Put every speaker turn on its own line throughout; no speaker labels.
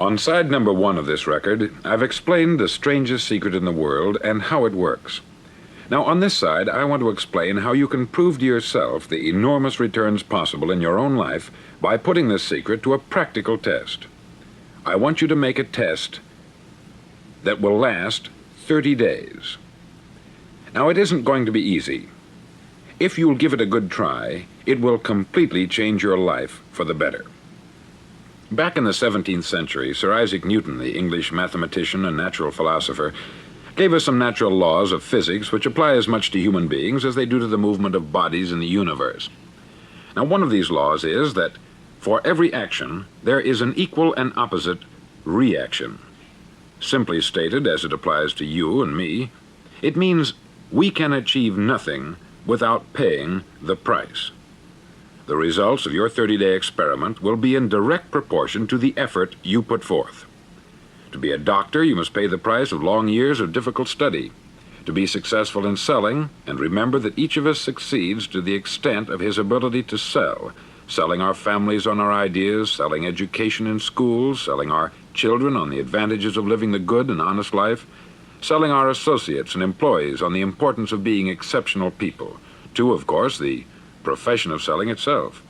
On side number 1 of this record, I've explained the strangest secret in the world and how it works. Now, on this side, I want to explain how you can prove to yourself the enormous returns possible in your own life by putting this secret to a practical test. I want you to make a test that will last 30 days. Now, it isn't going to be easy. If you'll give it a good try, it will completely change your life for the better. Back in the 17th century, Sir Isaac Newton, the English mathematician and natural philosopher, gave us some natural laws of physics which apply as much to human beings as they do to the movement of bodies in the universe. Now, one of these laws is that for every action, there is an equal and opposite reaction. Simply stated, as it applies to you and me, it means we can achieve nothing without paying the price. The results of your 30-day experiment will be in direct proportion to the effort you put forth. To be a doctor, you must pay the price of long years of difficult study. To be successful in selling, and remember that each of us succeeds to the extent of his ability to sell, selling our families on our ideas, selling education in schools, selling our children on the advantages of living the good and honest life, selling our associates and employees on the importance of being exceptional people, to, of course, the profession of selling itself.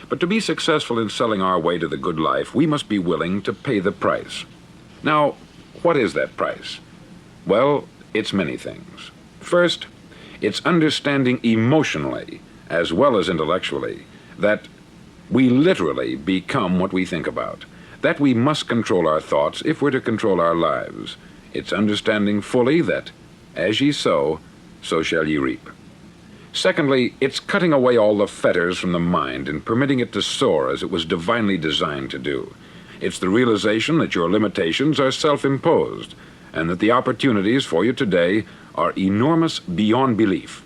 But to be successful in selling our way to the good life, we must be willing to pay the price. Now, what is that price? Well, it's many things. First, it's understanding emotionally, as well as intellectually, that we literally become what we think about, that we must control our thoughts if we're to control our lives. It's understanding fully that, as ye sow, so shall ye reap. Secondly, it's cutting away all the fetters from the mind and permitting it to soar as it was divinely designed to do. It's the realization that your limitations are self-imposed, and that the opportunities for you today are enormous beyond belief.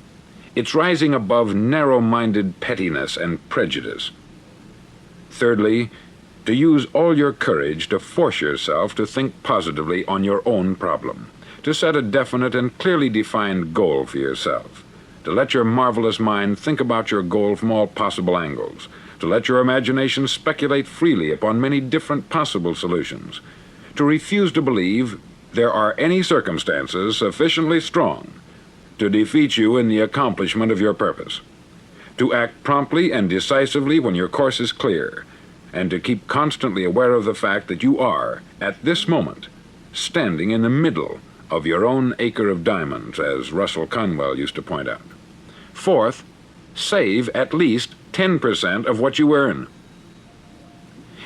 It's rising above narrow-minded pettiness and prejudice. Thirdly, to use all your courage to force yourself to think positively on your own problem, to set a definite and clearly defined goal for yourself, to let your marvelous mind think about your goal from all possible angles, to let your imagination speculate freely upon many different possible solutions, to refuse to believe there are any circumstances sufficiently strong to defeat you in the accomplishment of your purpose, to act promptly and decisively when your course is clear, and to keep constantly aware of the fact that you are, at this moment, standing in the middle of your own acre of diamonds, as Russell Conwell used to point out. Fourth, save at least 10% of what you earn.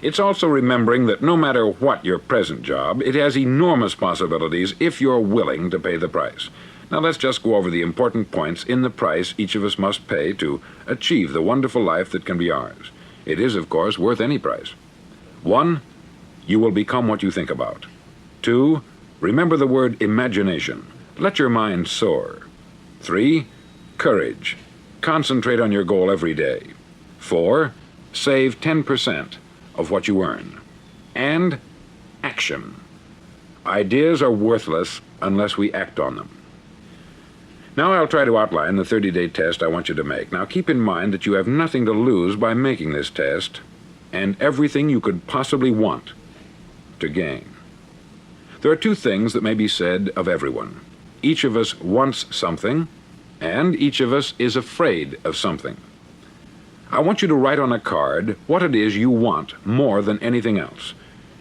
It's also remembering that no matter what your present job, it has enormous possibilities if you're willing to pay the price. Now let's just go over the important points in the price each of us must pay to achieve the wonderful life that can be ours. It is, of course, worth any price. 1, you will become what you think about. 2, remember the word imagination. Let your mind soar. 3, courage. Concentrate on your goal every day. 4, save 10% of what you earn. And action. Ideas are worthless unless we act on them. Now I'll try to outline the 30-day test I want you to make. Now keep in mind that you have nothing to lose by making this test, and everything you could possibly want to gain. There are 2 things that may be said of everyone. Each of us wants something, and each of us is afraid of something. I want you to write on a card what it is you want more than anything else.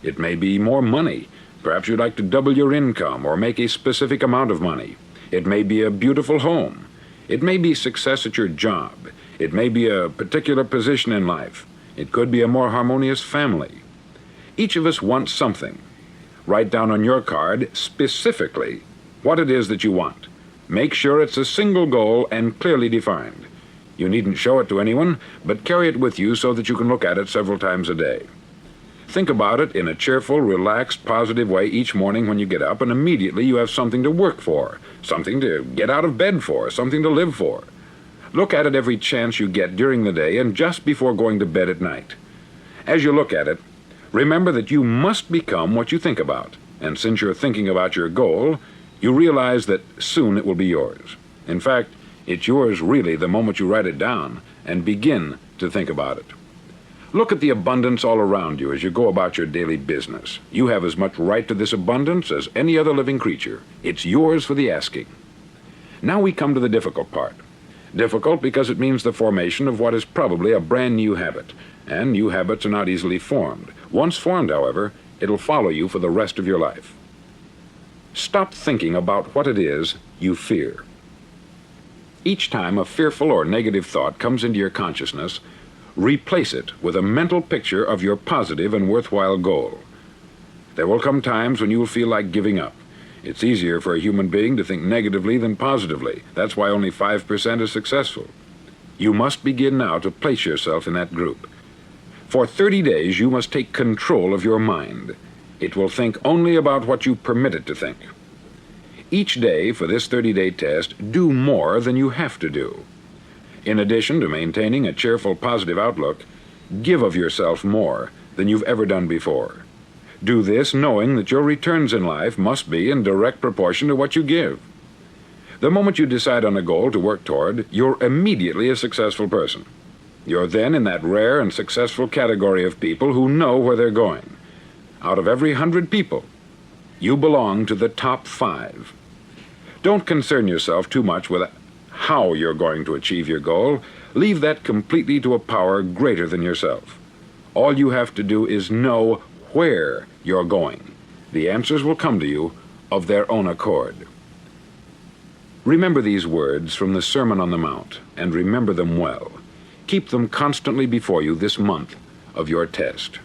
It may be more money. Perhaps you'd like to double your income or make a specific amount of money. It may be a beautiful home. It may be success at your job. It may be a particular position in life. It could be a more harmonious family. Each of us wants something. Write down on your card specifically what it is that you want. Make sure it's a single goal and clearly defined. You needn't show it to anyone, but carry it with you so that you can look at it several times a day. Think about it in a cheerful, relaxed, positive way each morning when you get up, and immediately you have something to work for, something to get out of bed for, something to live for. Look at it every chance you get during the day and just before going to bed at night. As you look at it, remember that you must become what you think about, and since you're thinking about your goal, you realize that soon it will be yours. In fact, it's yours really the moment you write it down and begin to think about it. Look at the abundance all around you as you go about your daily business. You have as much right to this abundance as any other living creature. It's yours for the asking. Now we come to the difficult part. Difficult because it means the formation of what is probably a brand new habit, and new habits are not easily formed. Once formed, however, it'll follow you for the rest of your life. Stop thinking about what it is you fear. Each time a fearful or negative thought comes into your consciousness, replace it with a mental picture of your positive and worthwhile goal. There will come times when you will feel like giving up. It's easier for a human being to think negatively than positively. That's why only 5% is successful. You must begin now to place yourself in that group. For 30 days, you must take control of your mind. It will think only about what you permit it to think. Each day for this 30-day test, do more than you have to do. In addition to maintaining a cheerful, positive outlook, give of yourself more than you've ever done before. Do this knowing that your returns in life must be in direct proportion to what you give. The moment you decide on a goal to work toward, you're immediately a successful person. You're then in that rare and successful category of people who know where they're going. Out of every 100 people, you belong to the top 5. Don't concern yourself too much with how you're going to achieve your goal. Leave that completely to a power greater than yourself. All you have to do is know where you're going. The answers will come to you of their own accord. Remember these words from the Sermon on the Mount, and remember them well. Keep them constantly before you this month of your test.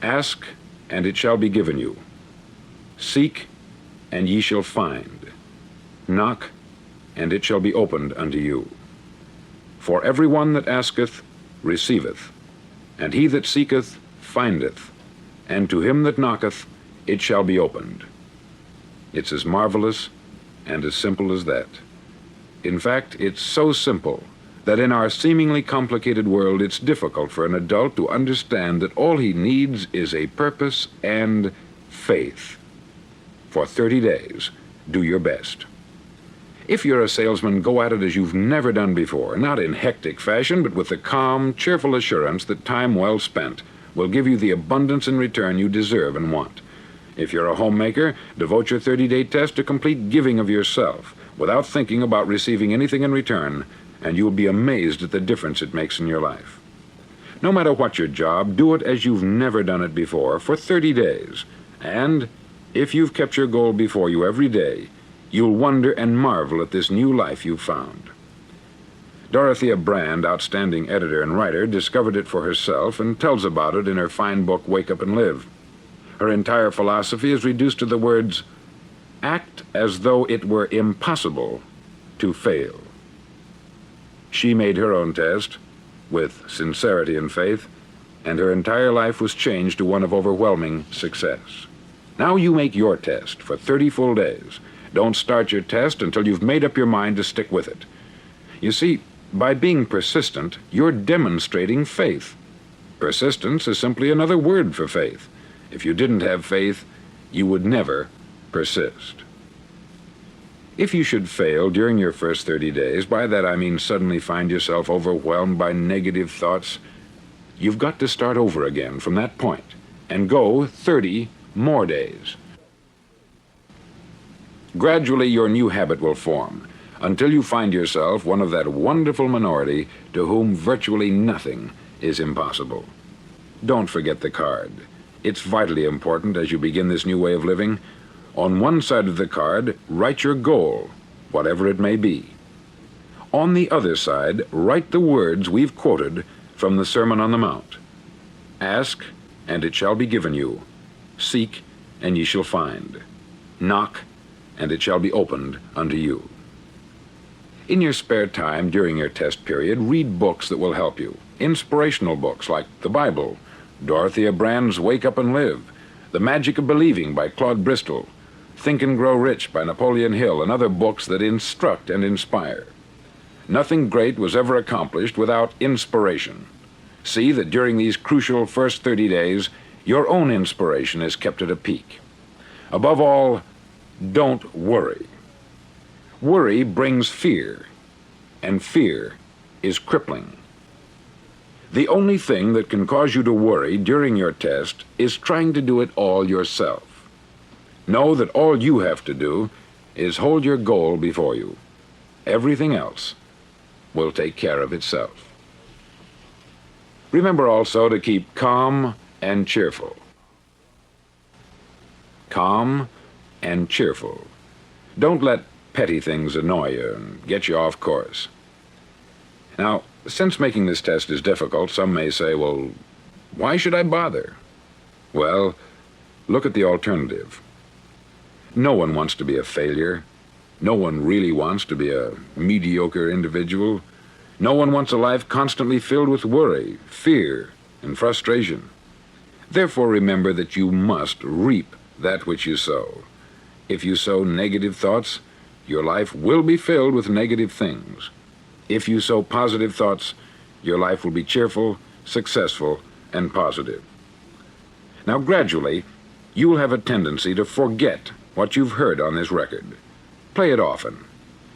Ask, and it shall be given you. Seek, and ye shall find. Knock, and it shall be opened unto you. For every one that asketh receiveth, and he that seeketh findeth, and to him that knocketh it shall be opened. It's as marvelous and as simple as that. In fact, it's so simple that in our seemingly complicated world it's difficult for an adult to understand that all he needs is a purpose and faith. For 30 days, do your best. If you're a salesman, go at it as you've never done before, not in hectic fashion, but with the calm, cheerful assurance that time well spent will give you the abundance in return you deserve and want. If you're a homemaker, devote your 30-day test to complete giving of yourself, without thinking about receiving anything in return, and you'll be amazed at the difference it makes in your life. No matter what your job, do it as you've never done it before for 30 days. And if you've kept your goal before you every day, you'll wonder and marvel at this new life you've found. Dorothea Brand, outstanding editor and writer, discovered it for herself and tells about it in her fine book, Wake Up and Live. Her entire philosophy is reduced to the words, act as though it were impossible to fail. She made her own test with sincerity and faith, and her entire life was changed to one of overwhelming success. Now you make your test for 30 full days. Don't start your test until you've made up your mind to stick with it. You see, by being persistent, you're demonstrating faith. Persistence is simply another word for faith. If you didn't have faith, you would never persist. If you should fail during your first 30 days, by that I mean suddenly find yourself overwhelmed by negative thoughts, you've got to start over again from that point and go 30 more days. Gradually, your new habit will form, until you find yourself one of that wonderful minority to whom virtually nothing is impossible. Don't forget the card. It's vitally important as you begin this new way of living. On one side of the card, write your goal, whatever it may be. On the other side, write the words we've quoted from the Sermon on the Mount. Ask, and it shall be given you. Seek, and ye shall find. Knock, and it shall be opened unto you. In your spare time during your test period, read books that will help you. Inspirational books like the Bible, Dorothea Brand's Wake Up and Live, The Magic of Believing by Claude Bristol, Think and Grow Rich by Napoleon Hill, and other books that instruct and inspire. Nothing great was ever accomplished without inspiration. See that during these crucial first 30 days, your own inspiration is kept at a peak. Above all, don't worry. Worry brings fear, and fear is crippling. The only thing that can cause you to worry during your test is trying to do it all yourself. Know that all you have to do is hold your goal before you. Everything else will take care of itself. Remember also to keep calm and cheerful. Calm and cheerful. Don't let petty things annoy you and get you off course. Now, since making this test is difficult, some may say, well, why should I bother? Well, look at the alternative. No one wants to be a failure. No one really wants to be a mediocre individual. No one wants a life constantly filled with worry, fear, and frustration. Therefore, remember that you must reap that which you sow. If you sow negative thoughts, your life will be filled with negative things. If you sow positive thoughts, your life will be cheerful, successful, and positive. Now, gradually, you will have a tendency to forget what you've heard on this record. Play it often.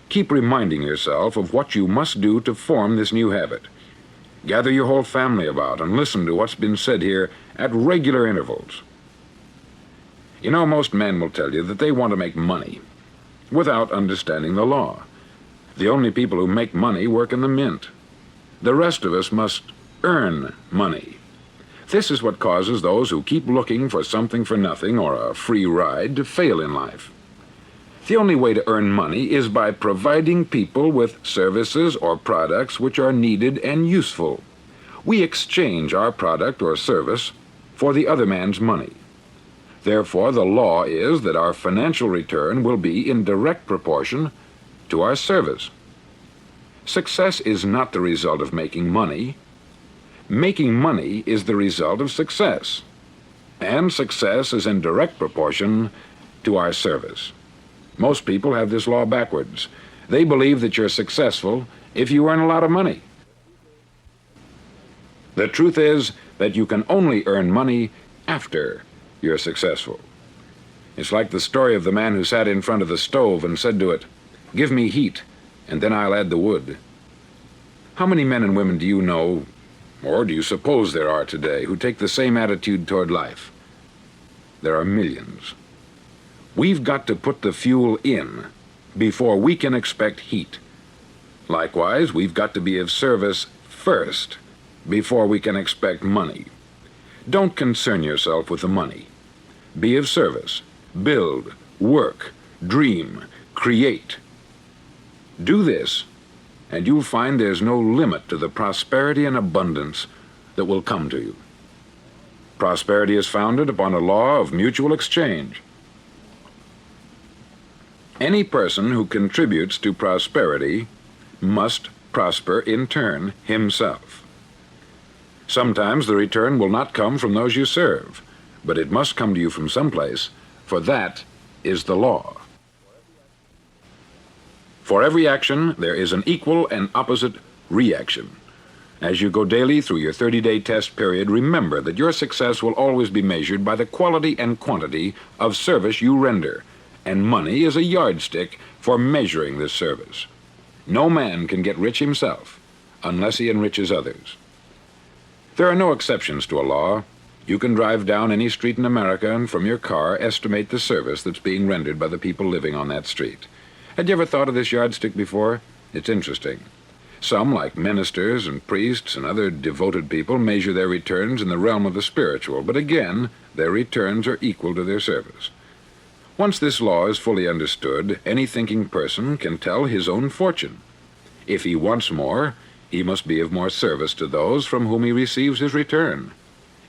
Keep reminding yourself of what you must do to form this new habit. Gather your whole family about and listen to what's been said here at regular intervals. You know, most men will tell you that they want to make money without understanding the law. The only people who make money work in the mint. The rest of us must earn money. This is what causes those who keep looking for something for nothing or a free ride to fail in life. The only way to earn money is by providing people with services or products which are needed and useful. We exchange our product or service for the other man's money. Therefore, the law is that our financial return will be in direct proportion to our service. Success is not the result of making money. Making money is the result of success. And success is in direct proportion to our service. Most people have this law backwards. They believe that you're successful if you earn a lot of money. The truth is that you can only earn money after you're successful. It's like the story of the man who sat in front of the stove and said to it, "Give me heat, and then I'll add the wood." How many men and women do you know, or do you suppose there are today, who take the same attitude toward life? There are millions. We've got to put the fuel in before we can expect heat. Likewise, we've got to be of service first before we can expect money. Don't concern yourself with the money. Be of service. Build, work, dream, create. Do this, and you'll find there's no limit to the prosperity and abundance that will come to you. Prosperity is founded upon a law of mutual exchange. Any person who contributes to prosperity must prosper in turn himself. Sometimes the return will not come from those you serve, but it must come to you from someplace, for that is the law. For every action, there is an equal and opposite reaction. As you go daily through your 30-day test period, remember that your success will always be measured by the quality and quantity of service you render, and money is a yardstick for measuring this service. No man can get rich himself unless he enriches others. There are no exceptions to a law. You can drive down any street in America and from your car estimate the service that's being rendered by the people living on that street. Had you ever thought of this yardstick before? It's interesting. Some, like ministers and priests and other devoted people, measure their returns in the realm of the spiritual, but again, their returns are equal to their service. Once this law is fully understood, any thinking person can tell his own fortune. If he wants more, he must be of more service to those from whom he receives his return.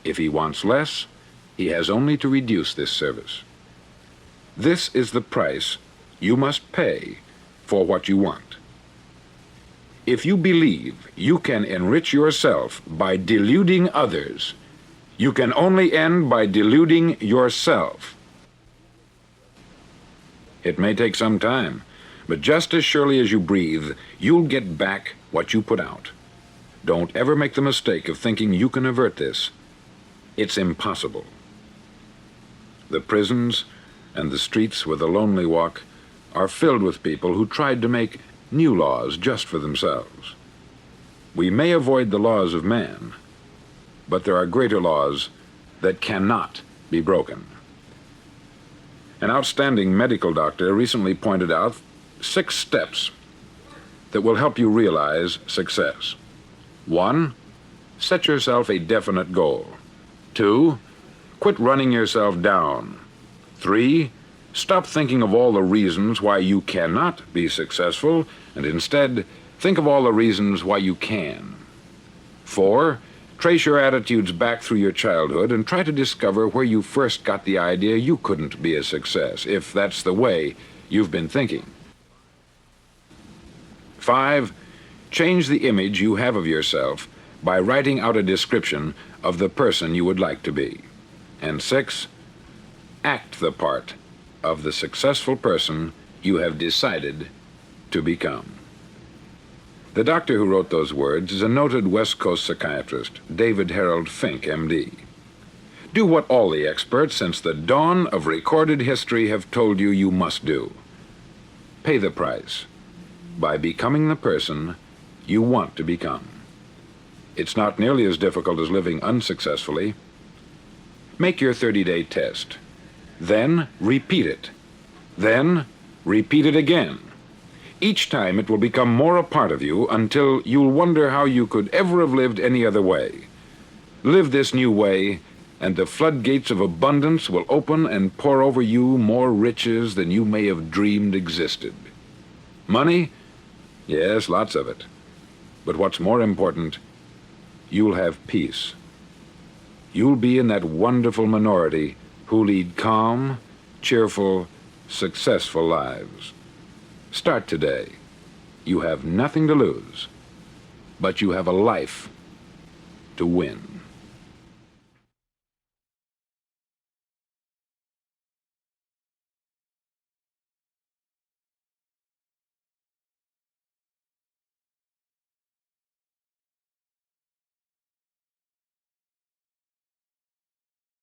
If he wants less, he has only to reduce this service. This is the price you must pay for what you want. If you believe you can enrich yourself by deluding others, you can only end by deluding yourself. It may take some time, but just as surely as you breathe, you'll get back what you put out. Don't ever make the mistake of thinking you can avert this. It's impossible. The prisons and the streets where the lonely walk are filled with people who tried to make new laws just for themselves. We may avoid the laws of man, but there are greater laws that cannot be broken. An outstanding medical doctor recently pointed out 6 steps that will help you realize success. 1. Set yourself a definite goal. 2. Quit running yourself down. 3. Stop thinking of all the reasons why you cannot be successful, and instead think of all the reasons why you can. 4. Trace your attitudes back through your childhood and try to discover where you first got the idea you couldn't be a success, if that's the way you've been thinking. 5. Change the image you have of yourself by writing out a description of the person you would like to be. And 6. Act the part of the successful person you have decided to become. The doctor who wrote those words is a noted West Coast psychiatrist, David Harold Fink, M.D. Do what all the experts since the dawn of recorded history have told you you must do. Pay the price by becoming the person you want to become. It's not nearly as difficult as living unsuccessfully. Make your 30-day test. Then repeat it. Then repeat it again. Each time it will become more a part of you until you'll wonder how you could ever have lived any other way. Live this new way, and the floodgates of abundance will open and pour over you more riches than you may have dreamed existed. Money? Yes, lots of it. But what's more important, you'll have peace. You'll be in that wonderful minority who lead calm, cheerful, successful lives. Start today. You have nothing to lose, but you have a life to win.